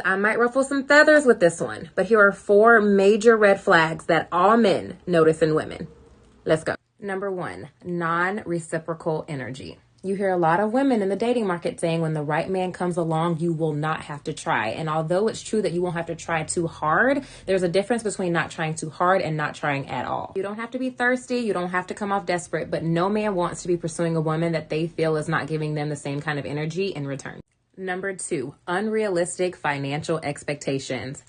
I might ruffle some feathers with this one, but here are 4 major red flags that all men notice in women. Let's go. Number 1, non-reciprocal energy. You hear a lot of women in the dating market saying when the right man comes along, you will not have to try. And although it's true that you won't have to try too hard, there's a difference between not trying too hard and not trying at all. You don't have to be thirsty. You don't have to come off desperate, but no man wants to be pursuing a woman that they feel is not giving them the same kind of energy in return. Number 2, unrealistic financial expectations.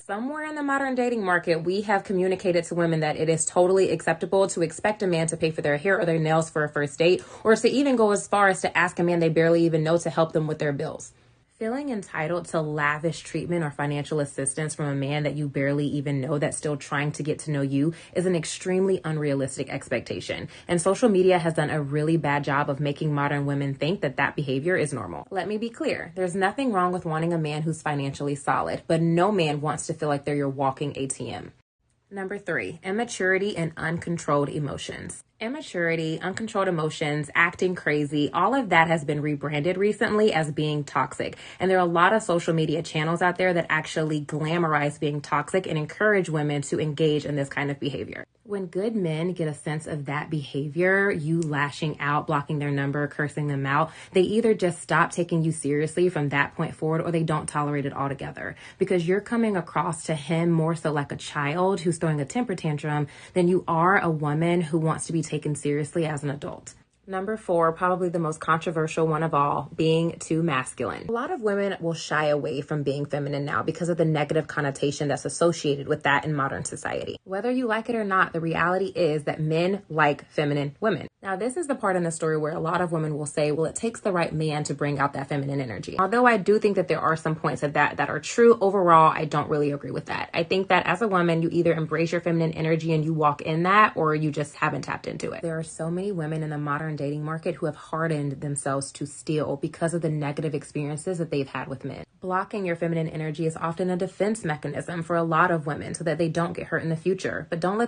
Somewhere in the modern dating market, we have communicated to women that it is totally acceptable to expect a man to pay for their hair or their nails for a first date, or to even go as far as to ask a man they barely even know to help them with their bills. Feeling entitled to lavish treatment or financial assistance from a man that you barely even know that's still trying to get to know you is an extremely unrealistic expectation. And social media has done a really bad job of making modern women think that that behavior is normal. Let me be clear. There's nothing wrong with wanting a man who's financially solid, but no man wants to feel like they're your walking ATM. Number 3, immaturity and uncontrolled emotions. Immaturity, uncontrolled emotions, acting crazy, all of that has been rebranded recently as being toxic. And there are a lot of social media channels out there that actually glamorize being toxic and encourage women to engage in this kind of behavior. When good men get a sense of that behavior, you lashing out, blocking their number, cursing them out, they either just stop taking you seriously from that point forward, or they don't tolerate it altogether, because you're coming across to him more so like a child who's throwing a temper tantrum than you are a woman who wants to be taken seriously as an adult. Number 4, probably the most controversial one of all, being too masculine. A lot of women will shy away from being feminine now because of the negative connotation that's associated with that in modern society. Whether you like it or not, the reality is that men like feminine women. Now, this is the part in the story where a lot of women will say, well, it takes the right man to bring out that feminine energy. Although I do think that there are some points of that are true, overall, I don't really agree with that. I think that as a woman, you either embrace your feminine energy and you walk in that, or you just haven't tapped into it. There are so many women in the modern dating market who have hardened themselves to steal because of the negative experiences that they've had with men. Blocking your feminine energy is often a defense mechanism for a lot of women so that they don't get hurt in the future. But don't let the